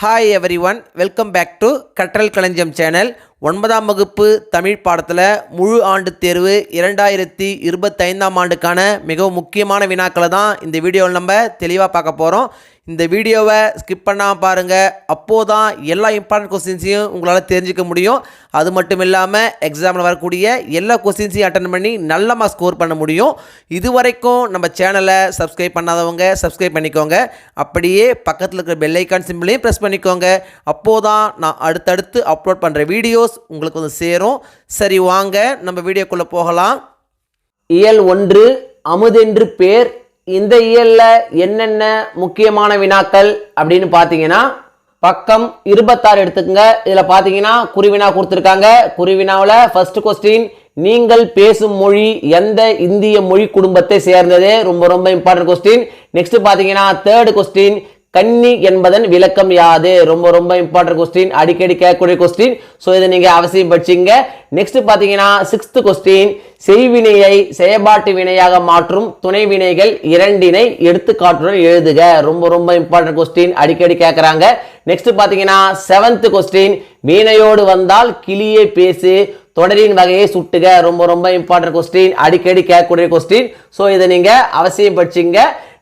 Hi everyone, welcome back to கற்றல் களஞ்சியம் channel. 9ஆம் வகுப்பு தமிழ் பாடத்தில் முழு ஆண்டு தேர்வு 2025ஆம் ஆண்டுக்கான மிகவும் முக்கியமான வினாக்களை தான் இந்த வீடியோவில் நம்ம தெளிவாக பார்க்க போகிறோம். இந்த வீடியோவை ஸ்கிப் பண்ணாமல் பாருங்கள். அப்போது தான் எல்லா இம்பார்ட்டன்ட் கொஸ்டின்ஸையும் உங்களால் தெரிஞ்சிக்க முடியும். அது மட்டும் இல்லாமல் எக்ஸாமில் வரக்கூடிய எல்லா கொஸ்டின்ஸையும் அட்டன் பண்ணி நல்ல மார்க் ஸ்கோர் பண்ண முடியும். இதுவரைக்கும் நம்ம சேனலை சப்ஸ்கிரைப் பண்ணாதவங்க சப்ஸ்கிரைப் பண்ணிக்கோங்க. அப்படியே பக்கத்தில் இருக்கிற பெல் ஐக்கான் சிம்பிளையும் ப்ரெஸ் பண்ணிக்கோங்க. அப்போது தான் நான் அடுத்தடுத்து அப்லோட் பண்ணுற வீடியோஸ் உங்களுக்கு வந்து சேரும். சரி, வாங்க நம்ம வீடியோக்குள்ளே போகலாம். இயல் 1 அமுதென்று பேர். இந்த இயல்ல என்னென்ன முக்கியமான வினாக்கள் அப்படின்னு பார்த்தீங்கன்னா, பக்கம் 26 எடுத்துக்கங்க. இதில் பார்த்தீங்கன்னா குறிவினா கொடுத்துருக்காங்க. குறிவினாவில் ஃபர்ஸ்ட் கொஸ்டின், நீங்கள் பேசும் மொழி எந்த இந்திய மொழி குடும்பத்தை சேர்ந்தது? ரொம்ப ரொம்ப இம்பார்ட்டன்ட் கொஸ்டின். நெக்ஸ்ட் பார்த்தீங்கன்னா தேர்ட் கொஸ்டின், கன்னி என்பதன் விளக்கம் யாது? ரொம்ப ரொம்ப இம்பார்ட்டன்ட் கொஸ்டின், அடிக்கடி கேட்கக்கூடிய கொஸ்டின். ஸோ இதை நீங்க அவசியம் படிச்சிங்க. நெக்ஸ்ட் பார்த்தீங்கன்னா சிக்ஸ்த் கொஸ்டின், செய்வினையை செயற்பாட்டு வினையாக மாற்றும் துணை வினைகள் இரண்டினை எடுத்துக்காட்டுடன் எழுதுக. ரொம்ப ரொம்ப இம்பார்ட்டன்ட் கொஸ்டின், அடிக்கடி கேட்கறாங்க. நெக்ஸ்ட் பார்த்தீங்கன்னா செவன்த் கொஸ்டின், வீணையோடு வந்தால் கிளியை பேசு, தொடரின் வகையை சுட்டுக. ரொம்ப ரொம்ப இம்பார்ட்டன்ட் கொஸ்டின், அடிக்கடி கேட்கக்கூடிய கொஸ்டின். ஸோ இதை நீங்க அவசியம் படிச்சிங்க.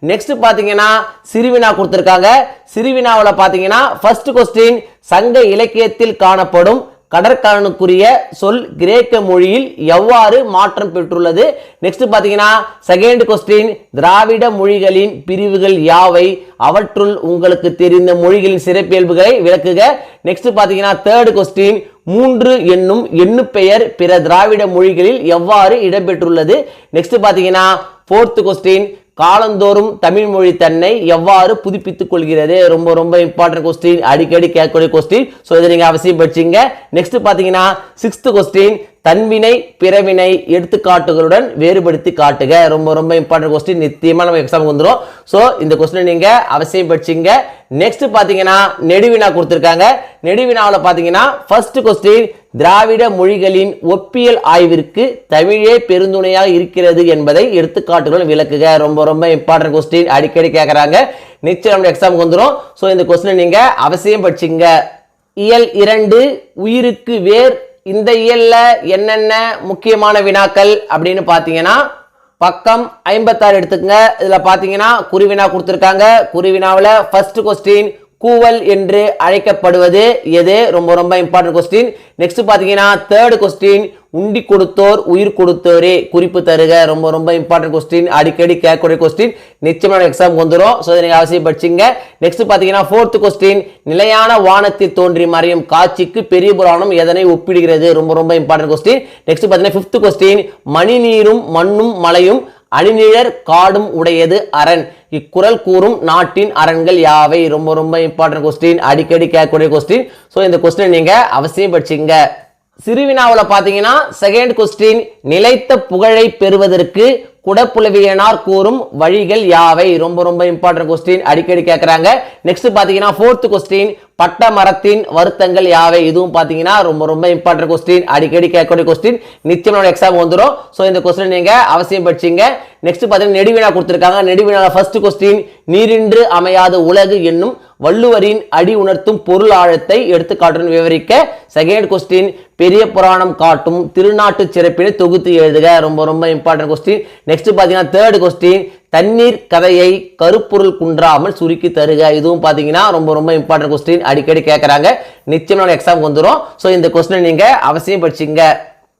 நெக்ஸ்ட் பாத்தீங்கன்னா சிறுவினா கொடுத்திருக்காங்க. சிறுவினாவில் பாத்தீங்கன்னா ஃபர்ஸ்ட் கொஸ்டின், சங்க இலக்கியத்தில் காணப்படும் கடற்கரனுக்குரிய சொல் கிரேக்க மொழியில் எவ்வாறு மாற்றம் பெற்றுள்ளது? நெக்ஸ்ட் பாத்தீங்கன்னா செகண்ட் கொஸ்டின், திராவிட மொழிகளின் பிரிவுகள் யாவை? அவற்றுள் உங்களுக்கு தெரிந்த மொழிகளின் சிறப்பியல்புகளை விளக்குக. நெக்ஸ்ட் பாத்தீங்கன்னா தேர்ட் கொஸ்டின், 3 என்னும் எண்ணு பெயர் பிற திராவிட மொழிகளில் எவ்வாறு இடம்பெற்றுள்ளது? நெக்ஸ்ட் பாத்தீங்கன்னா ஃபோர்த் கொஸ்டின், காலந்தோறும் தமிழ் மொழி தன்னை எவ்வாறு புதுப்பித்துக் கொள்கிறது? ரொம்ப ரொம்ப இம்பார்ட்டன்ட் கொஸ்டின், அடிக்கடி கேட்கக்கூடிய கொஸ்டின். ஸோ இதை நீங்க அவசியம் படிச்சிங்க. நெக்ஸ்ட் பாத்தீங்கன்னா சிக்ஸ்த் கொஸ்டின், தன்வினை பிறவினை எடுத்துக்காட்டுகளுடன் வேறுபடுத்தி காட்டுக. ரொம்ப ரொம்ப இம்பார்ட்டன்ட் கொஸ்டின், நிச்சயமா நம்ம எக்ஸாம் வந்துடும். ஸோ இந்த கொஸ்டின் நீங்க அவசியம் படிச்சிங்க. நெக்ஸ்ட் பாத்தீங்கன்னா நெடுவினா கொடுத்திருக்காங்க. நெடுவினாவில் பாத்தீங்கன்னா ஃபர்ஸ்ட் கொஸ்டின், திராவிட மொழிகளின் ஒப்பியல் ஆய்விற்கு தமிழே பெருந்துணையாக இருக்கிறது என்பதை எடுத்துக்காட்டுகளுடன் விளக்குக. ரொம்ப ரொம்ப இம்பார்ட்டன்ட் கொஸ்டின், அடிக்கடி கேட்கறாங்க. நிச்சயம் நம்ம எக்ஸாம் வந்துடும். ஸோ இந்த கொஸ்டின் நீங்க அவசியம் படிச்சிங்க. இயல் 2 உயிருக்கு வேர். இந்த இயல்ல என்னென்ன முக்கியமான வினாக்கள் அப்படின்னு பாத்தீங்கன்னா, பக்கம் 56 எடுத்துக்கங்க. இதுல பாத்தீங்கன்னா குறிவினா கொடுத்திருக்காங்க. குறிவினாவில் ஃபர்ஸ்ட் கொஸ்டின், கூவல் என்று அழைக்கப்படுவது எது? ரொம்ப ரொம்ப இம்பார்ட்டன்ட் கொஸ்டின். நெக்ஸ்ட் பாத்தீங்கன்னா தேர்ட் கொஸ்டின், உண்டி கொடுத்தோர் உயிர் கொடுத்தோரே குறிப்பு தருக. ரொம்ப ரொம்ப இம்பார்ட்டன்ட் கொஸ்டின், அடிக்கடி கேட்கக்கூடிய கொஸ்டின். நிச்சயமான எக்ஸாம் வந்துடும். ஸோ இதை அவசியம் படிச்சிங்க. நெக்ஸ்ட் பாத்தீங்கன்னா ஃபோர்த் கொஸ்டின், நிலையான வானத்தில் தோன்றி மறையும் காட்சிக்கு பெரிய புராணம் எதனை ஒப்பிடுகிறது? ரொம்ப ரொம்ப இம்பார்ட்டன்ட் கொஸ்டின். நெக்ஸ்ட் பாத்தீங்கன்னா ஃபிஃப்த் கொஸ்டின், மணி நீரும் மண்ணும் மலையும் அணிநிழற் காடும் உடையது அரண், இக்குறள் கூறும் நாட்டின் அரண்கள் யாவை? ரொம்ப ரொம்ப இம்பார்ட்டன்ட் கொஸ்டின், அடிக்கடி கேட்கக்கூடிய கொஸ்டின். ஸோ இந்த கொஸ்டின் நீங்க அவசியம் படிச்சிங்க. சிறுவினாவில் பாத்தீங்கன்னா செகண்ட் கொஸ்டின், நிலைத்த புகழை பெறுவதற்கு குடப்புலவியனார் கூறும் வழிகள் யாவை? ரொம்ப ரொம்ப இம்பார்ட்டன்ட் கொஸ்டின், அடிக்கடி கேட்கறாங்க. நெக்ஸ்ட் பாத்தீங்கன்னா ஃபோர்த் கொஸ்டின், பட்ட மரத்தின் வருத்தங்கள் யாவை? இதுவும் பாத்தீங்கன்னா ரொம்ப ரொம்ப இம்பார்ட்டன்ட் கொஸ்டின், அடிக்கடி கேட்கக்கூடிய கொஸ்டின். நிச்சயமான எக்ஸாம் வந்துடும். ஸோ இந்த கொஸ்டின் நீங்க அவசியம் படிச்சிங்க. நெக்ஸ்ட் பாத்தீங்கன்னா நெடுவினா கொடுத்திருக்காங்க. நெடுவினால ஃபர்ஸ்ட் கொஸ்டின், நீரின்று அமையாத உலகு என்னும் வள்ளுவரின் அடி உணர்த்தும் பொருள் ஆழத்தை எடுத்துக்காட்டுடன் விவரிக்க. செகண்ட் கொஸ்டின், பெரிய புராணம் காட்டும் திருநாட்டு சிறப்பினை தொகுத்து எழுதுக. ரொம்ப ரொம்ப இம்பார்ட்டன்ட் கொஸ்டின். நெக்ஸ்ட் பாத்தீங்கன்னா தேர்ட் கொஸ்டின், தண்ணீர் கதையை கருப்பொருள் குன்றாமல் சுருக்கி தருக. இதுவும் பாத்தீங்கன்னா ரொம்ப ரொம்ப இம்பார்ட்டன்ட் கொஸ்டின், அடிக்கடி கேட்கறாங்க. நிச்சயமான எக்ஸாம் வந்துடும். ஸோ இந்த கொஸ்டின் நீங்க அவசியம் படிச்சிங்க.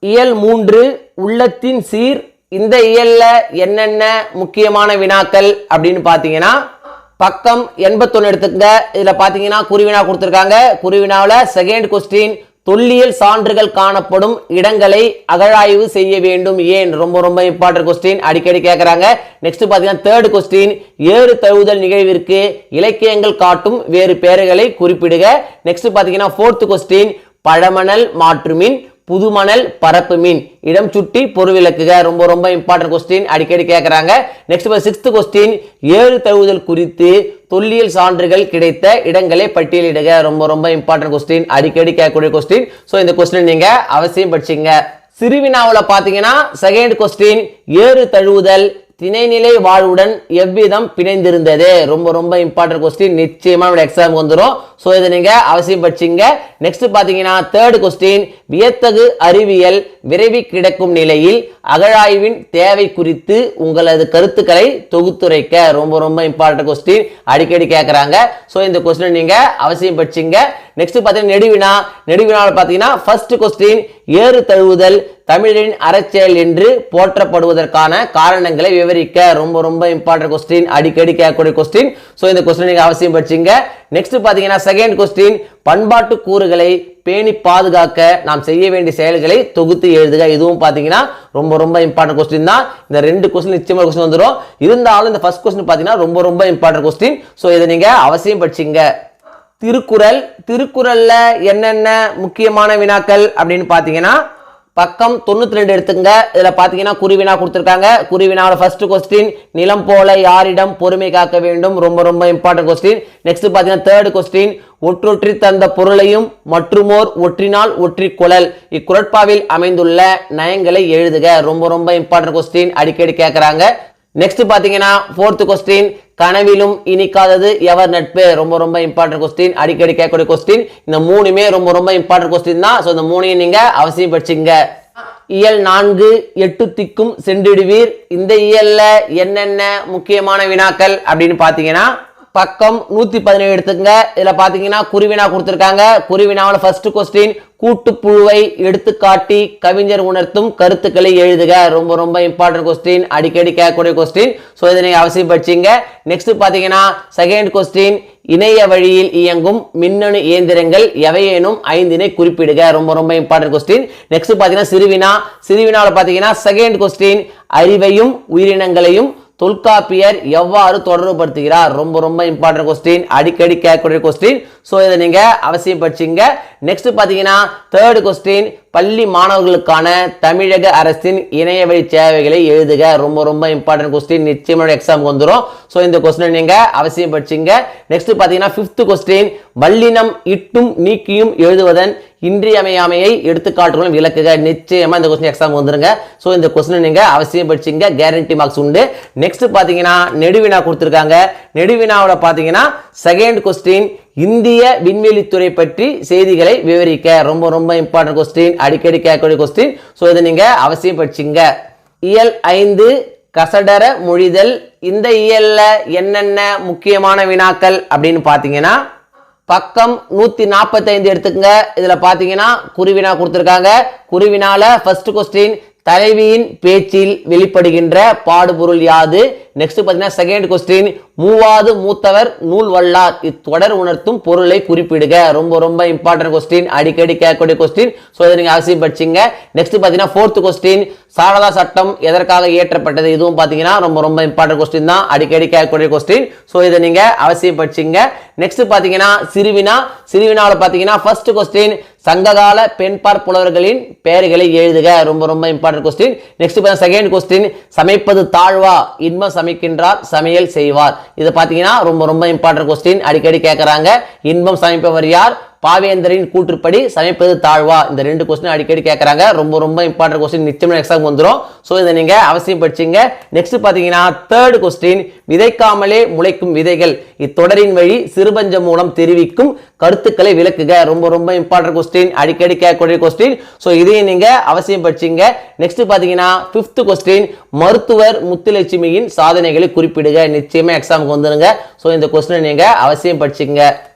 இயல் 3 உள்ளத்தின் சீர். இந்த இயல்ல என்னென்ன முக்கியமான வினாக்கள் அப்படின்னு பாத்தீங்கன்னா, பக்கம் 81 எடுத்துக்கங்க. இதுல பாத்தீங்கன்னா குறிவினா கொடுத்திருக்காங்க. குறிவினாவில் செகண்ட் கொஸ்டின், தொல்லியல் சான்றுகள் காணப்படும் இடங்களை அகழாய்வு செய்ய வேண்டும் ஏன்? ரொம்ப ரொம்ப இம்பார்ட்டன்ட் கொஸ்டின், அடிக்கடி கேட்கறாங்க. நெக்ஸ்ட் பாத்தீங்கன்னா தேர்ட் கொஸ்டின், ஏறு தழுவுதல் நிகழ்விற்கு இலக்கியங்கள் காட்டும் வேறு பெயர்களை குறிப்பிடுக. நெக்ஸ்ட் பாத்தீங்கன்னா ஃபோர்த் கொஸ்டின், பழமணல் மாற்றுமின் புதுமணல் பரப்பு மீன் இடம் சுட்டி பொருள் விளக்குக. ரொம்ப ரொம்ப இம்பார்ட்டன்ட் கொஸ்டின், அடிக்கடி கேட்கறாங்க. நெக்ஸ்ட் சிக்ஸ்த் கொஸ்டின், ஏறு தழுவுதல் குறித்து தொல்லியல் சான்றுகள் கிடைத்த இடங்களை பட்டியலிடுக. ரொம்ப ரொம்ப இம்பார்ட்டன்ட் கொஸ்டின், அடிக்கடி கேட்கக்கூடிய கொஸ்டின். ஸோ இந்த கொஸ்டின் நீங்க அவசியம் படிச்சிங்க. சிறுவினாவில் பாத்தீங்கன்னா செகண்ட் கொஸ்டின், ஏறு தழுவுதல் திணைநிலை வாழ்வுடன் எவ்விதம் பிணைந்திருந்தது? ரொம்ப ரொம்ப இம்பார்ட்டன்ட் கொஸ்டின், நிச்சயமா எக்ஸாம் வந்துடும். ஸோ இதை நீங்க அவசியம் படிச்சிங்க. நெக்ஸ்ட் பாத்தீங்கன்னா தேர்ட் கொஸ்டின், வியத்தகு அறிவியல் விரைவி கிடக்கும் நிலையில் அகழாய்வின் தேவை குறித்து உங்களது கருத்துக்களை தொகுத்துரைக்க. ரொம்ப ரொம்ப இம்பார்ட்டன்ட் கொஸ்டின், அடிக்கடி கேட்கறாங்க. ஸோ இந்த கொஸ்டின் நீங்க அவசியம் படிச்சிங்க. நெக்ஸ்ட் பாத்தீங்கன்னா நெடுவினாவில் பாத்தீங்கன்னா ஃபர்ஸ்ட் கொஸ்டின், ஏறு தழுவுதல் தமிழின் அறச்செயல் என்று போற்றப்படுவதற்கான காரணங்களை விவரிக்க. ரொம்ப ரொம்ப இம்பார்ட்டன்ட் கொஸ்டின், அடிக்கடி கேட்கக்கூடிய கொஸ்டின். ஸோ இந்த கொஸ்டின் நீங்க அவசியம் படிச்சிங்க. நெக்ஸ்ட் பாத்தீங்கன்னா செகண்ட் கொஸ்டின், பண்பாட்டு கூறுகளை பேணி பாதுகாக்க நாம் செய்ய வேண்டிய செயல்களை தொகுத்து எழுதுக. இதுவும் பாத்தீங்கன்னா ரொம்ப ரொம்ப இம்பார்ட்டன்ட் கொஸ்டின் தான். இந்த ரெண்டு கொஸ்டின் நிச்சயமா கொஸ்டின் வந்துடும். இருந்தாலும் இந்த ஃபர்ஸ்ட் கொஸ்டின் பாத்தீங்கன்னா ரொம்ப ரொம்ப இம்பார்ட்டன்ட் கொஸ்டின். ஸோ இதை நீங்க அவசியம் படிச்சிங்க. திருக்குறள்ல என்னென்ன முக்கியமான வினாக்கள் அப்படின்னு பாத்தீங்கன்னா பக்கம் 92 எடுத்துங்க. இதுல பாத்தீங்கன்னா குறிவினா கொடுத்திருக்காங்க. குறிவினாவோட ஃபர்ஸ்ட் கொஸ்டின், நிலம் போல யாரிடம் பொறுமை காக்க வேண்டும். ரொம்ப ரொம்ப இம்பார்ட்டன்ட் கொஸ்டின். நெக்ஸ்ட் பாத்தீங்கன்னா தேர்ட் கொஸ்டின், ஒற்றொற்றி தந்த பொருளையும் மற்றுமோர் ஒற்றினால் ஒற்றி கொளல் இக்குறட்பாவில் அமைந்துள்ள நயங்களை எழுதுக. ரொம்ப ரொம்ப இம்பார்ட்டன்ட் கொஸ்டின், அடிக்கடி கேட்கறாங்க. நெக்ஸ்ட் பாத்தீங்கன்னா ஃபோர்த் கொஸ்டின், கனவிலும் இனிக்காதது எவர் நட்பு. ரொம்ப ரொம்ப இம்பார்ட்டன்ட் கொஸ்டின், அடிக்கடி கேட்கக்கூடிய கொஸ்டின். இந்த மூணுமே ரொம்ப ரொம்ப இம்பார்ட்டன்ட் கொஸ்டின் தான். ஸோ இந்த மூணையும் நீங்க அவசியம் படிச்சுங்க. இயல் 4 8 திக்கும் சென்றிடுவீர். இந்த இயல்ல என்னென்ன முக்கியமான வினாக்கள் அப்படின்னு பாத்தீங்கன்னா பக்கம் 117 எடுத்துங்க. இதுல பாத்தீங்கன்னா குறிவினா கொடுத்திருக்காங்க. குறிவினாவோட ஃபர்ஸ்ட் கொஸ்டின், கூட்டுப்புழுவை எடுத்துக்காட்டி கவிஞர் உணர்த்தும் கருத்துக்களை எழுதுக. ரொம்ப ரொம்ப இம்பார்ட்டன்ட் கொஸ்டின், அடிக்கடி கேட்கக்கூடிய கொஸ்டின். ஸோ இதை நீங்க அவசியம் படிச்சீங்க. நெக்ஸ்ட் பாத்தீங்கன்னா செகண்ட் கொஸ்டின், இணைய வழியில் இயங்கும் மின்னணு இயந்திரங்கள் எவையேனும் 5 குறிப்பிடுக. ரொம்ப ரொம்ப இம்பார்ட்டன்ட் கொஸ்டின். நெக்ஸ்ட் பாத்தீங்கன்னா சிறுவினாவில் பாத்தீங்கன்னா செகண்ட் கொஸ்டின், அறிவையும் உயிரினங்களையும் தொல்காப்பியர் எவ்வாறு தொடர்புபடுத்துகிறார். ரொம்ப ரொம்ப இம்பார்ட்டன்ட் கொஸ்டின், அடிக்கடி கேட்கக்கூடிய கொஸ்டின். ஸோ இதை நீங்க அவசியம் படிச்சீங்க. நெக்ஸ்ட் பாத்தீங்கன்னா தேர்ட் கொஸ்டின், பள்ளி மாணவர்களுக்கான தமிழக அரசின் இணைய வழி சேவைகளை எழுதுக. ரொம்ப ரொம்ப இம்பார்ட்டன்ட் கொஸ்டின், நிச்சயமா எக்ஸாம் வந்துடும். ஸோ இந்த கொஸ்டின் நீங்க அவசியம் படிச்சீங்க. நெக்ஸ்ட் பாத்தீங்கன்னா ஃபிஃப்த் கொஸ்டின், வல்லினம் இட்டும் நீக்கியும் எழுதுவதன் இன்றியமையாமையை எடுத்துக்காட்டுகளும் விளக்குக. நிச்சயமா இந்த கொஸ்டின் எக்ஸாம் வந்துருங்க. ஸோ இந்த கொஸ்டின் நீங்க அவசியம் படிச்சீங்க, கேரண்டி மார்க்ஸ் உண்டு. நெக்ஸ்ட் பாத்தீங்கன்னா நெடுவினா கொடுத்திருக்காங்க. நெடுவினாவோட பாத்தீங்கன்னா செகண்ட் கொஸ்டின், இந்திய விண்வெளித்துறை பற்றி செய்திகளை விவரிக்க. ரொம்ப ரொம்ப இம்பார்ட்டன்ட் கொஸ்டின், அடிக்கடி கேட்கக்கூடிய கொஸ்டின். ஸோ இதை நீங்க அவசியம் படிச்சீங்க. இயல் 5 கசடர மொழிதல். இந்த இயல்ல என்னென்ன முக்கியமான வினாக்கள் அப்படின்னு பாத்தீங்கன்னா பக்கம் 145 எடுத்துக்கங்க. இதுல பாத்தீங்கன்னா குறிவினா கொடுத்திருக்காங்க. குறிவினால ஃபர்ஸ்ட் கொஸ்டின், தலைவியின் பேச்சில் வெளிப்படுகின்ற பாடுபொருள் யாது. நெக்ஸ்ட் பாத்தீங்கன்னா செகண்ட் கொஸ்டின், மூவாது மூத்தவர் நூல் வல்லார் இத்தொடர் உணர்த்தும் பொருளை குறிப்பிடுக. ரொம்ப ரொம்ப இம்பார்ட்டன்ட் கொஸ்டின், அடிக்கடி கேட்கக்கூடிய கொஸ்டின். ஸோ இதை நீங்க அவசியம் படிச்சீங்க. நெக்ஸ்ட் பாத்தீங்கன்னா ஃபோர்த் கொஸ்டின், சாரதா சட்டம் எதற்காக இயற்றப்பட்டது. இதுவும் பாத்தீங்கன்னா ரொம்ப ரொம்ப இம்பார்ட்டன்ட் கொஸ்டின் தான், அடிக்கடி கேட்கக்கூடிய கொஸ்டின். ஸோ இதை நீங்க அவசியம் படிச்சீங்க. நெக்ஸ்ட் பாத்தீங்கன்னா சிறுவினாவில் பாத்தீங்கன்னா ஃபர்ஸ்ட் கொஸ்டின், சங்ககால பெண்பார் புலவர்களின் பெயர்களை எழுதுக. ரொம்ப ரொம்ப important question. Next second question, சமைப்பது தாழ்வா இன்பம் சமைக்கின்றார் சமையல் செய்வார். இது பாத்தீங்கன்னா ரொம்ப ரொம்ப இம்பார்ட்டன்ட் கொஸ்டின், அடிக்கடி கேட்கறாங்க. இன்பம் சமைப்பவர் யார்? பாவேந்தரின் கூற்றுப்படி சமைப்பது தாழ்வா. இந்த ரெண்டு கொஸ்டின் அடிக்கடி கேட்கறாங்க. ரொம்ப ரொம்ப இம்பார்ட்டன்ட் கொஸ்டின், நிச்சயமா எக்ஸாம் வந்துடும். ஸோ இதை நீங்க அவசியம் படிச்சீங்க. நெக்ஸ்ட் பாத்தீங்கன்னா தேர்ட் கொஸ்டின், விதைக்காமலே முளைக்கும் விதைகள் இத்தொடரின் வழி சிறுபஞ்சம் மூலம் தெரிவிக்கும் கருத்துக்களை விளக்குக. ரொம்ப ரொம்ப இம்பார்ட்டன்ட் கொஸ்டின், அடிக்கடி கேட்கக்கூடிய கொஸ்டின். ஸோ இதையும் நீங்க அவசியம் படிச்சீங்க. நெக்ஸ்ட் பாத்தீங்கன்னா ஃபிஃப்த் கொஸ்டின், மருத்துவர் முத்துலட்சுமியின் சாதனைகளை குறிப்பிடுக. நிச்சயமா எக்ஸாமுக்கு வந்துருங்க. ஸோ இந்த கொஸ்டின் நீங்க அவசியம் படிச்சீங்க.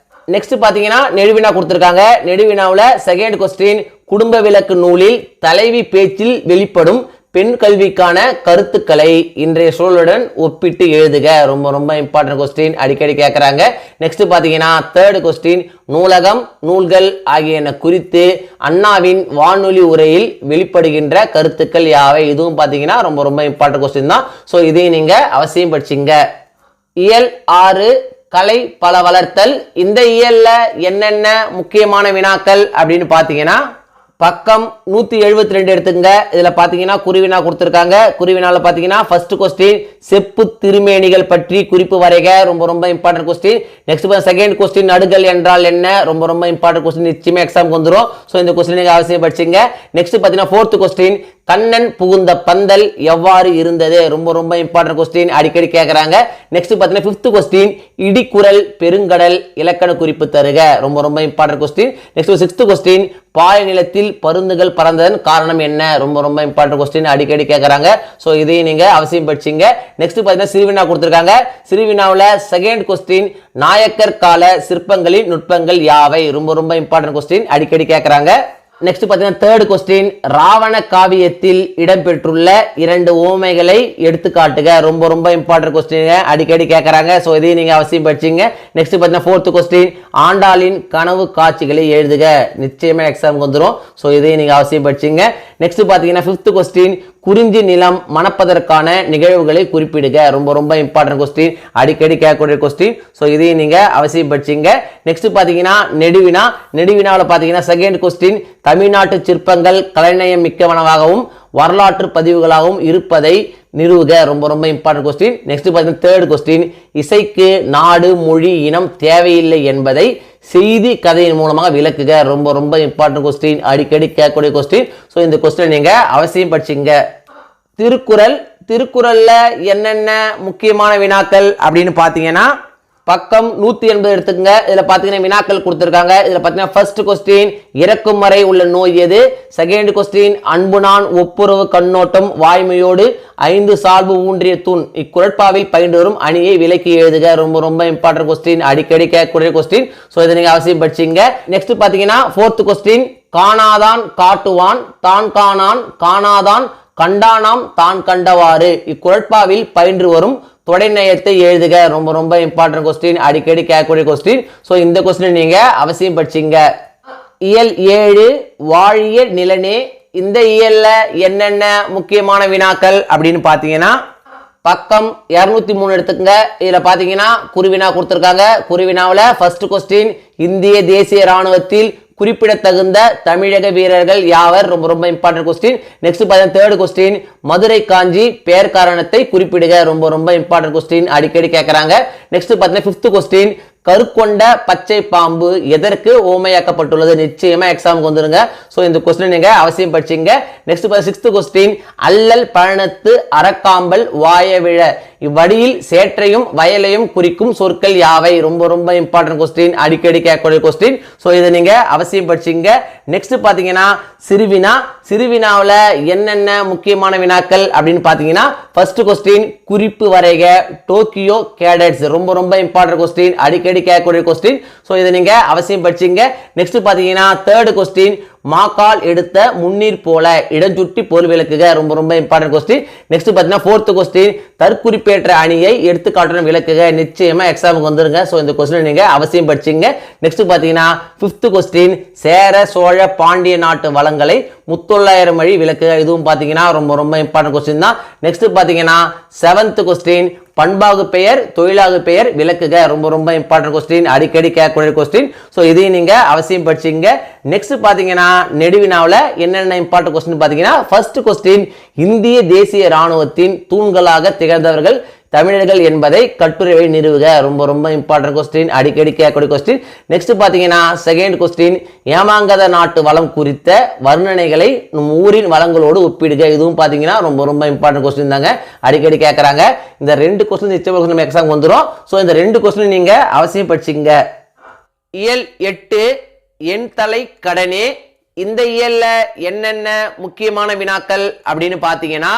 நெக்ஸ்ட் பாத்தீங்கன்னா நெடுவினா கொடுத்திருக்காங்க. நெடுவினாவுல செகண்ட் கொஸ்டின், குடும்ப விளக்கு நூலில் தலைவி பேச்சில் வெளிப்படும் பெண் கல்விக்கான கருத்துக்களை இன்றைய சூழலுடன் ஒப்பிட்டு எழுதுக. ரொம்ப ரொம்ப இம்பார்ட்டன்ட் கொஸ்டின், அடிக்கடி கேட்கறாங்க. நெக்ஸ்ட் பாத்தீங்கன்னா தேர்ட் கொஸ்டின், நூலகம் நூல்கள் ஆகியன குறித்து அண்ணாவின் வானொலி உரையில் வெளிப்படுகின்ற கருத்துக்கள் யாவை. இதுவும் பாத்தீங்கன்னா ரொம்ப ரொம்ப இம்பார்ட்டன்ட் கொஸ்டின் தான். ஸோ இதையும் நீங்க அவசியம் படிச்சீங்க. இயல் 6 கலை பல வளர்த்தல். இந்த இயல்ல என்னென்ன முக்கியமான வினாக்கள் அப்படின்னு பாத்தீங்கன்னா பக்கம் 172 எடுத்துங்க. இதுல பாத்தீங்கன்னா குறிவினா கொடுத்திருக்காங்க. குறிவினால பாத்தீங்கன்னா ஃபர்ஸ்ட் கொஸ்டின், செப்பு திருமேனிகள் பற்றி குறிப்பு வரைக. ரொம்ப ரொம்ப important question. Next second question, நடுகள் என்றால் என்ன. ரொம்ப ரொம்ப இம்பார்ட்டன்ட் கொஸ்டின், நிச்சயமா எக்ஸாமுக்கு வந்துடும். ஸோ இந்த கொஸ்டின் நீங்க அவசியம் படிச்சீங்க. நெக்ஸ்ட் பாத்தீங்கன்னா ஃபோர்த் கொஸ்டின், கண்ணன் புகுந்த பந்தல் எவ்வாறு இருந்தது? ரொம்ப ரொம்ப இம்பார்ட்டன்ட் கொஸ்டின், அடிக்கடி கேட்கறாங்க. நெக்ஸ்ட் பாத்தீங்கன்னா 5th கொஸ்டின், இடிக்குறள் பெருங்கடல் இலக்கண குறிப்பு தருக. ரொம்ப ரொம்ப important question. Next 6th question, பாலை நிலத்தில் பருந்துகள் பறந்ததன் காரணம் என்ன? ரொம்ப ரொம்ப இம்பார்ட்டன்ட் கொஸ்டின், அடிக்கடி கேட்கறாங்க. சோ இதையும் நீங்க அவசியம் படிச்சீங்க. நெக்ஸ்ட் பாத்தீங்கன்னா சிறுவினா கொடுத்திருக்காங்க. சிறுவினாவுல 2nd கொஸ்டின், நாயக்கர் கால சிற்பங்களின் நுட்பங்கள் யாவை? ரொம்ப ரொம்ப இம்பார்ட்டன்ட் கொஸ்டின், அடிக்கடி கேட்கறாங்க. நெக்ஸ்ட் பாத்தீங்கன்னா 3rd கொஸ்டின், ராவண காவியத்தில் இடம்பெற்றுள்ள 2 ஓமைகளை எடுத்து காட்டுக. ரொம்ப ரொம்ப இம்பார்ட்டன்ட் கொஸ்டின், அடிக்கடி கேட்கறாங்க. சோ இதையும் நீங்க அவசியம் படிச்சீங்க. நெக்ஸ்ட் பாத்தீங்கன்னா 4th கொஸ்டின், ஆண்டாளின் கனவு காட்சிகளை எழுதுக. நிச்சயமா எக்ஸாமுக்கு வந்துரும். சோ இதையும் நீங்க அவசியம் படிச்சீங்க. நெக்ஸ்ட் பாத்தீங்கன்னா 5th கொஸ்டின், குறிஞ்சி நிலம் மணப்பதற்கான நிகழ்வுகளை குறிப்பிடுக. ரொம்ப ரொம்ப இம்பார்ட்டன்ட் கொஸ்டின், அடிக்கடி கேட்கக்கூடிய கொஸ்டின். சோ இதையும் நீங்க அவசியம் படிச்சீங்க. நெக்ஸ்ட் பாத்தீங்கன்னா நெடுவினா. நெடுவினாவுல பாத்தீங்கன்னா 2nd கொஸ்டின், தமிழ்நாட்டு சிற்பங்கள் கலைநயம் மிக்கவனவாகவும் வரலாற்று பதிவுகளாகவும் இருப்பதை நிறுவுக. ரொம்ப ரொம்ப இம்பார்ட்டன்ட் கொஸ்டின். நெக்ஸ்ட் பாத்தீங்கன்னா 3rd கொஸ்டின், இசைக்கு நாடு மொழி இனம் தேவையில்லை என்பதை செய்தி கதையின் மூலமாக விளக்குக. ரொம்ப ரொம்ப இம்பார்ட்டன்ட் கொஸ்டின், அடிக்கடி கேட்கக்கூடிய கொஸ்டின். ஸோ இந்த கொஸ்டின் நீங்க அவசியம் படிச்சுங்க. திருக்குறள். திருக்குறள்ல என்னென்ன முக்கியமான வினாக்கள் அப்படின்னு பாத்தீங்கன்னா பக்கம் 180 எடுத்துக்கங்க. இதுல பாத்தீங்கன்னா வினாக்கள் கொடுத்திருக்காங்க. இதுல பாத்தீங்கன்னா ஃபர்ஸ்ட் கொஸ்டின், இறக்கும் வரை உள்ள நோய் எது? செகண்ட் கொஸ்டின், அன்புநான் ஒப்புரவு கண்ணோட்டம் வாய்மையோடு 5 சால்பு ஊன்றிய தூண் இக்குறட்பாவில் பயின்று வரும் அணியை விலக்கி எழுதுக. ரொம்ப ரொம்ப இம்பார்ட்டன்ட் கொஸ்டின், அடிக்கடி கேட்கக்கூடிய கொஸ்டின். சோ இதை நீங்க அவசியம் படிச்சீங்க. நெக்ஸ்ட் பாத்தீங்கன்னா 4th கொஸ்டின், காணாதான் காட்டுவான் தான் காணான் காணாதான் கண்டானாம் தான் கண்டவாறு இக்குறட்பாவில் பயின்று வரும் தொடைநயத்தை எழுதுக. ரொம்ப ரொம்ப இம்பார்ட்டன்ட் கொஸ்டின், அடிக்கடி கேட்கக்கூடிய கொஸ்டின். சோ இந்த கொஸ்டின் நீங்க அவசியம் படிச்சீங்க. இயல் 7 வாழிய நிலனே. இந்த இயல்ல என்னென்ன முக்கியமான வினாக்கள் அப்படின்னு பாத்தீங்கன்னா பக்கம் 203 எடுத்துக்கங்க. இதுல பாத்தீங்கன்னா குருவினா கொடுத்திருக்காங்க. குருவினாவுல ஃபர்ஸ்ட் கொஸ்டின், இந்திய தேசிய ராணுவத்தில் குறிப்பிடத்தகுந்த தமிழக வீரர்கள் யாவர்? ரொம்ப ரொம்ப இம்பார்ட்டன்ட் கொஸ்டின். நெக்ஸ்ட் பாத்தீங்கன்னா 3rd கொஸ்டின், மதுரை காஞ்சி பெயர் காரணத்தை குறிப்பிடுக. ரொம்ப ரொம்ப இம்பார்ட்டன்ட் கொஸ்டின், அடிக்கடி கேட்கறாங்க. நெக்ஸ்ட் பாத்தீங்கன்னா 5th கொஸ்டின், கருக்கொண்ட பச்சை பாம்பு எதற்கு ஓமையாக்கப்பட்டுள்ளது? நிச்சயமா எக்ஸாமுக்கு வந்துருங்க. சோ இந்த கொஸ்டின் நீங்க அவசியம் படிச்சீங்க. நெக்ஸ்ட் 6th கொஸ்டின், அல்லல் பழனத்து அரக்காம்பல் வாயவிழ இவ்வடியில் சேற்றையும் வயலையும் குறிக்கும் சொற்கள் யாவை? ரொம்ப ரொம்ப இம்பார்ட்டன்ட் கொஸ்டின், அடிக்கடி கேட்கக்கூடிய கொஸ்டின். சோ இதை நீங்க அவசியம் படிச்சீங்க. நெக்ஸ்ட் பாத்தீங்கன்னா சிறுவினா. சிறுவினாவுல என்னென்ன முக்கியமான வினாக்கள் அப்படின்னு பாத்தீங்கன்னா ஃபர்ஸ்ட் கொஸ்டின், குறிப்பு வரைக டோக்கியோ கேடட்ஸ். ரொம்ப ரொம்ப இம்பார்ட்டன்ட் கொஸ்டின், அடிக்கடி கேட்கக்கூடிய கொஸ்டின். சோ இதை நீங்க அவசியம் படிச்சீங்க. நெக்ஸ்ட் பாத்தீங்கன்னா 3rd கொஸ்டின், மாக்கால் எடுத்த முன்னீர் போல இடஞ்சுட்டி பொருள் விளக்குக. ரொம்ப ரொம்ப இம்பார்ட்டன்ட் கொஸ்டின். நெக்ஸ்ட் பாத்தீங்கன்னா 4th கொஸ்டின், தற்குறிப்பேற்ற அணியை எடுத்துக்காட்டுடன் விளக்குக. நிச்சயமா எக்ஸாமுக்கு வந்துருங்க. சோ இந்த கொஸ்டின் நீங்க அவசியம் படிச்சீங்க. நெக்ஸ்ட் பாத்தீங்கன்னா 5th கொஸ்டின், சேர சோழ பாண்டிய நாட்டு வளங்களை முத்தொள்ளாயிரம் வழி விளக்குக. இதுவும் பாத்தீங்கன்னா ரொம்ப ரொம்ப இம்பார்ட்டன்ட் கொஸ்டின் தான். நெக்ஸ்ட் பாத்தீங்கன்னா 7th கொஸ்டின், பண்பாகு பெயர் தொழிலாகு பெயர் விளக்குக. ரொம்ப ரொம்ப இம்பார்ட்டன்ட் கொஸ்டின், அடிக்கடி கேட்கக்கூடிய கொஸ்டின். சோ இதையும் நீங்க அவசியம் படிச்சீங்க. நெக்ஸ்ட் பாத்தீங்கன்னா நெடுவினாவுல என்னென்ன இம்பார்ட்டன்ட் கொஸ்டின் பாத்தீங்கன்னா ஃபர்ஸ்ட் கொஸ்டின், இந்திய தேசிய ராணுவத்தின் தூண்களாக திகழ்ந்தவர்கள் தமிழர்கள் என்பதை கட்டுரை நிறுவுக. ரொம்ப ரொம்ப இம்பார்ட்டன்ட் கொஸ்டின், அடிக்கடி கேட்கக்கூடிய கொஸ்டின். நெக்ஸ்ட் பாத்தீங்கன்னா செகண்ட் கொஸ்டின், ஏமாங்கத நாட்டு வளம் குறித்த வர்ணனைகளை நம் ஊரின் வளங்களோடு ஒப்பிடுக. இதுவும் பாத்தீங்கன்னா ரொம்ப ரொம்ப இம்பார்ட்டன்ட் கொஸ்டின் தாங்க, அடிக்கடி கேட்கறாங்க. இந்த 2 கொஸ்டின் நிச்சயமாக நம்ம எக்ஸாம் வந்துரும். சோ இந்த 2 கொஸ்டின் நீங்க அவசியம் படிச்சீங்க. இயல் 8 என் தலை கடனே. இந்த இயல்ல என்னென்ன முக்கியமான வினாக்கள் அப்படின்னு பாத்தீங்கன்னா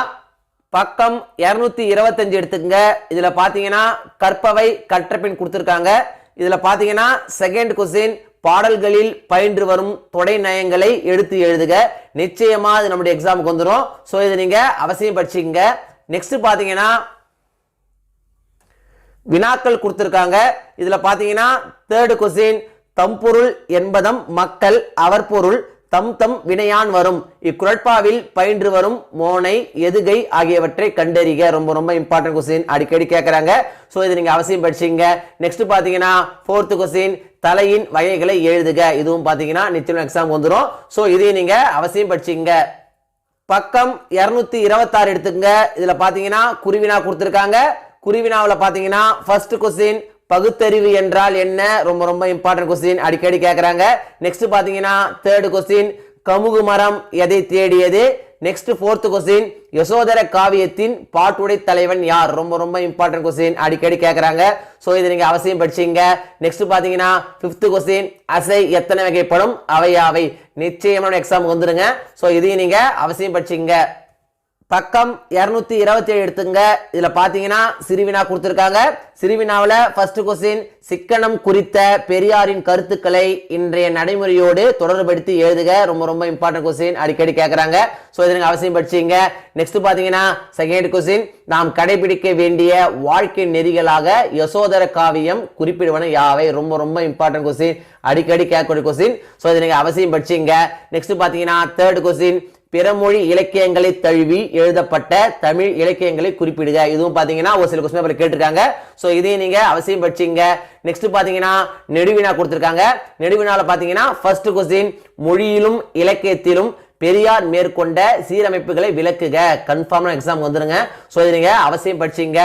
பக்கம் 225 எடுத்துக்கங்க. இதுல பாத்தீங்கன்னா கற்பவை கற்றபின் கொடுத்திருக்காங்க. இதுல பாத்தீங்கன்னா செகண்ட் கொஸ்டின், பாடல்களில் பயின்று வரும் தொடை நயங்களை எடுத்து எழுதுக. நிச்சயமா இது நம்முடைய எக்ஸாமுக்கு வந்துடும். சோ இதை நீங்க அவசியம் படிச்சுங்க. நெக்ஸ்ட் பாத்தீங்கன்னா வினாக்கள் கொடுத்திருக்காங்க. இதுல பாத்தீங்கன்னா 3rd கொஸ்டின், தம்பொருள் என்பதம் மக்கள் அவர் பொருள் தம் தம் வினையான் வரும் இக்குறட்பாவில் பயின்று வரும் மோனை எதுகை ஆகியவற்றை கண்டறிக. ரொம்ப ரொம்ப இம்பார்ட்டன்ட் கொஸ்டின், அடிக்கடி கேட்கறாங்க. சோ இதை நீங்க அவசியம் படிச்சீங்க. நெக்ஸ்ட் பாத்தீங்கன்னா 4th கொஸ்டின், தலையின் வகைகளை எழுதுக. இதுவும் பாத்தீங்கன்னா நிச்சயம் எக்ஸாம் வந்துடும். சோ இதையும் நீங்க அவசியம் படிச்சீங்க. பக்கம் 226 எடுத்துக்கங்க. இதுல பாத்தீங்கன்னா குருவினா கொடுத்திருக்காங்க. குருவினாவுல பாத்தீங்கன்னா ஃபர்ஸ்ட் கொஸ்டின், பகுத்தறிவு என்றால் என்ன? ரொம்ப ரொம்ப இம்பார்ட்டன்ட் கொஸ்டின், அடிக்கடி கேட்கறாங்க. நெக்ஸ்ட் பாத்தீங்கன்னா 3rd கொஸ்டின், கமுகு மரம் எதை தேடியது? நெக்ஸ்ட் 4th கொஸ்டின் யசோதர காவியத்தின் பாட்டுடை தலைவன் யார்? ரொம்ப ரொம்ப இம்பார்ட்டன்ட் கொஸ்டின், அடிக்கடி கேட்கறாங்க. சோ இது நீங்க அவசியம் படிச்சீங்க. நெக்ஸ்ட் பாத்தீங்கன்னா 5th கொஸ்டின் அசை எத்தனை வகைப்படும்? அவை யாவை? நிச்சயமான எக்ஸாம் வந்துருங்க. சோ இதையும் நீங்க அவசியம் படிச்சீங்க. பக்கம் 227 எடுத்துங்க. இதுல பாத்தீங்கன்னா சிறுவினா கொடுத்திருக்காங்க. சிறுவினாவில் ஃபர்ஸ்ட் கொஸ்டின் சிக்கனம் குறித்த பெரியாரின் கருத்துக்களை இன்றைய நடைமுறையோடு தொடர்படுத்தி எழுதுக. ரொம்ப ரொம்ப இம்பார்ட்டன்ட் கொஸ்டின், அடிக்கடி கேட்கறாங்க. சோ இதை நீங்க அவசியம் படிச்சீங்க. நெக்ஸ்ட் பாத்தீங்கன்னா செகண்ட் கொஸ்டின் நாம் கடைபிடிக்க வேண்டிய வாழ்க்கை நெறிகளாக யசோதர காவியம் குறிப்பிடுவன யாவை? ரொம்ப ரொம்ப இம்பார்ட்டன்ட் கொஸ்டின், அடிக்கடி கேட்கக்கூடிய கொஸ்டின். சோ இதை நீங்க அவசியம் படிச்சீங்க. நெக்ஸ்ட் பாத்தீங்கன்னா தேர்ட் கொஸ்டின் பிறமொழி இலக்கியங்களை தழுவி எழுதப்பட்ட தமிழ் இலக்கியங்களை குறிப்பிடுக. இதுவும் பாத்தீங்கன்னா ஒரு சில கொஸ்டின் கேட்டிருக்காங்க. சோ இதையும் நீங்க அவசியம் படிச்சீங்க. நெக்ஸ்ட் பாத்தீங்கன்னா நெடுவினா கொடுத்திருக்காங்க. நெடுவினால பாத்தீங்கன்னா ஃபர்ஸ்ட் கொஸ்டின் மொழியிலும் இலக்கியத்திலும் பெரியார் மேற்கொண்ட சீரமைப்புகளை விளக்குக. கன்ஃபார்ம் எக்ஸாம் வந்துருங்க. சோ இதை நீங்க அவசியம் படிச்சீங்க.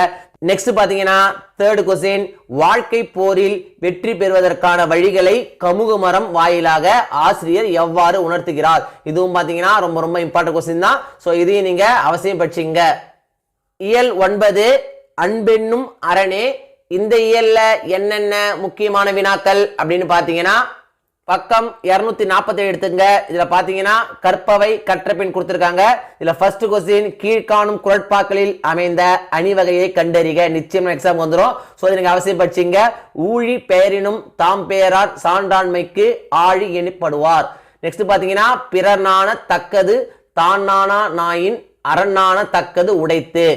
நெக்ஸ்ட் பாத்தீங்கன்னா தேர்ட் கொஸ்டின் வாழ்க்கை போரில் வெற்றி பெறுவதற்கான வழிகளை கமுகு மரம் வாயிலாக ஆசிரியர் எவ்வாறு உணர்த்துகிறார்? இதுவும் பாத்தீங்கன்னா ரொம்ப ரொம்ப இம்பார்ட்டன்ட் கொஸ்டின் தான். சோ இதையும் நீங்க அவசியம் படிச்சீங்க. இயல் 9 அன்பென்னும் அரணே. இந்த இயல்ல என்னென்ன முக்கியமான வினாக்கள் அப்படின்னு பாத்தீங்கன்னா பக்கம் 247 எடுத்துங்க. இதுல பாத்தீங்கன்னா கற்பவை கற்றபின் கொடுத்திருக்காங்க. இதுல ஃபர்ஸ்ட் கொஸ்டின் கீழ்காணும் குரட்பாக்களில் அமைந்த அணிவகையை கண்டறிக. நிச்சயம் எக்ஸாம் வந்துரும். சோ இதை நீங்க அவசியம் படிச்சீங்க. ஊழி பெயரினும் தாம் பெயரார் சான்றாண்மைக்கு ஆழி எனப்படுவார். நெக்ஸ்ட் பாத்தீங்கன்னா பிறர் நாண தக்கது தான் நாணா நாயின் அரணான தக்கது உடைத்து.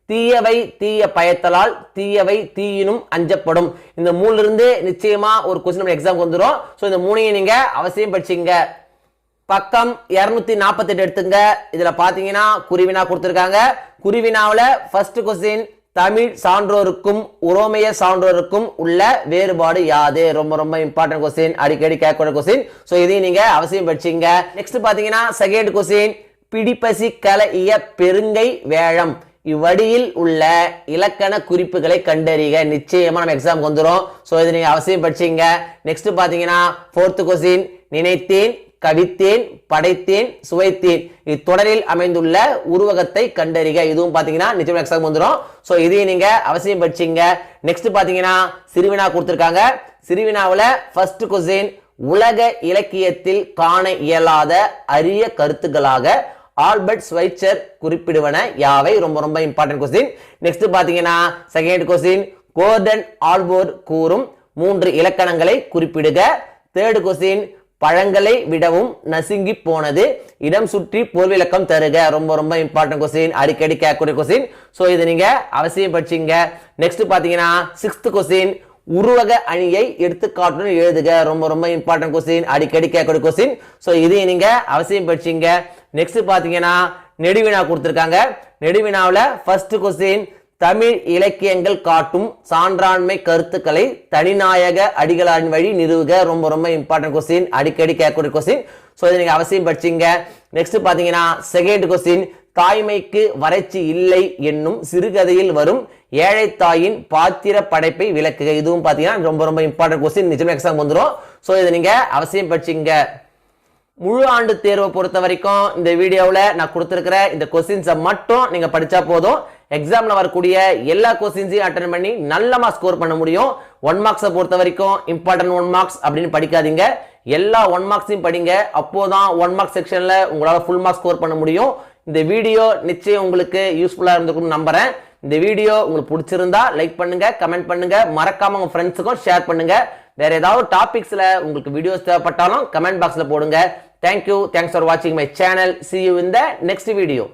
தீயவை தீய பயத்தலால் தீயவை தீயினும் அஞ்சப்படும். இந்த மூணுல இருந்து நிச்சயமா ஒரு கொஸ்டின் எக்ஸாம் வந்துரும். சோ இந்த மூணையும் நீங்க அவசியம் படிச்சீங்க. பக்கம் 248 எடுத்துங்க. இதுல பாத்தீங்கன்னா குருவினா கொடுத்திருக்காங்க. குருவினாவுல ஃபர்ஸ்ட் கொஸ்டின் தமிழ் சான்றோருக்கும் உரோமைய சான்றோருக்கும் உள்ள வேறுபாடு யாது? ரொம்ப ரொம்ப இம்பார்ட்டன்ட் கொஸ்டின், அடிக்கடி கேட்கக்கூடிய கொஸ்டின். சோ இதையும் நீங்க அவசியம் படிச்சீங்க. நெக்ஸ்ட் பாத்தீங்கன்னா செகண்ட் கொஸ்டின் பிடிப்பசி கலைய பெருங்கை வேழம் இவ்வடியில் உள்ள இலக்கண குறிப்புகளை கண்டறிக. நிச்சயமா நம்ம எக்ஸாம் வந்துரும். சோ இதை நீங்க அவசியம் படிச்சீங்க. நெக்ஸ்ட் பாத்தீங்கன்னா ஃபோர்த் கொஸ்டின் நினைத்தேன் கவித்தேன் படைத்தேன் சுவைத்தேன் இத்தொடரில் அமைந்துள்ள உருவகத்தை கண்டறிக. இதுவும் பாத்தீங்கன்னா நிச்சயமா எக்ஸாம் வந்துரும். சோ இதையும் நீங்க அவசியம் படிச்சீங்க. நெக்ஸ்ட் பாத்தீங்கன்னா சிறுவினா கொடுத்திருக்காங்க. சிறுவினாவுல ஃபர்ஸ்ட் கொஸ்டின் உலக இலக்கியத்தில் காண இயலாத அரிய கருத்துக்களாக ஆல்பர்ட் ஸ்வைட்சர் குறிப்பிடுவன யாவை? ரொம்ப ரொம்ப இம்பார்ட்டன்ட் கொஸ்டின். நெக்ஸ்ட் பாத்தீங்கன்னா செகண்ட் கொஸ்டின் கோர்டன் ஆல்போர்ட் கூறும் 3 இலக்கணங்களை குறிப்பிடுக. தேர்ட் கொஸ்டின் பழங்களை விடவும் நசுங்கி போனது இடம் சுற்றி பொருள் விளக்கம் தருக. ரொம்ப ரொம்ப இம்பார்ட்டன்ட் கொஸ்டின், அடிக்கடி கேட்கக்கூடிய கொஸ்டின். சோ இதை நீங்க அவசியம் படிச்சீங்க. நெக்ஸ்ட் பாத்தீங்கன்னா 6th கொஸ்டின் உருவக அணியை எடுத்துக்காட்டுன்னு எழுதுக. ரொம்ப ரொம்ப இம்பார்ட்டன்ட் கொஸ்டின், அடிக்கடி கேட்கக்கூடிய கொஸ்டின். சோ இதையும் நீங்க அவசியம் படிச்சீங்க. நெக்ஸ்ட் பாத்தீங்கன்னா நெடுவினா கொடுத்திருக்காங்க. நெடுவினாவுல ஃபர்ஸ்ட் கொஸ்டின் தமிழ் இலக்கியங்கள் காட்டும் சான்றாண்மை கருத்துக்களை தனிநாயக அடிகளாரின் வழி நிறுவுக. ரொம்ப ரொம்ப இம்பார்ட்டன்ட் கொஸ்டின், அடிக்கடி கேட்கக்கூடிய கொஸ்டின். சோ இதை நீங்க அவசியம் படிச்சீங்க. நெக்ஸ்ட் பாத்தீங்கன்னா செகண்ட் கொஸ்டின் தாய்மைக்கு வறட்சி இல்லை என்னும் சிறுகதையில் வரும் ஏழை தாயின் பாத்திர படைப்பை விளக்குக. இதுவும் பாத்தீங்கன்னா ரொம்ப ரொம்ப இம்பார்ட்டன்ட் கொஸ்டின், நிச்சயமா எக்ஸாம் வந்துரும். சோ இதை நீங்க அவசியம் படிச்சீங்க. முழு ஆண்டு தேர்வை பொறுத்த வரைக்கும் இந்த வீடியோவில் நான் கொடுத்துருக்கிற இந்த கொஸ்டின்ஸை மட்டும் நீங்க படிச்சா போதும். எக்ஸாம்ல வரக்கூடிய எல்லா கொஸ்டின்ஸையும் அட்டன் பண்ணி நல்லமா ஸ்கோர் பண்ண முடியும். 1 மார்க்ஸை பொறுத்த வரைக்கும் இம்பார்ட்டன்ட் 1 மார்க்ஸ் அப்படின்னு படிக்காதீங்க. எல்லா 1 மார்க்ஸையும் படிங்க. அப்போதான் 1 மார்க் செக்ஷன்ல உங்களால ஃபுல் மார்க் ஸ்கோர் பண்ண முடியும். இந்த வீடியோ நிச்சயம் உங்களுக்கு யூஸ்ஃபுல்லா இருந்திருக்கும்னு நம்புறேன். இந்த வீடியோ உங்களுக்கு பிடிச்சிருந்தா லைக் பண்ணுங்க, கமெண்ட் பண்ணுங்க, மறக்காம உங்க ஃப்ரெண்ட்ஸுக்கும் ஷேர் பண்ணுங்க. வேற ஏதாவது டாபிக்ஸ்ல உங்களுக்கு வீடியோஸ் தேவைப்பட்டாலும் கமெண்ட் பாக்ஸ்ல போடுங்க. Thank you. Thanks for watching my channel. See you in the next video.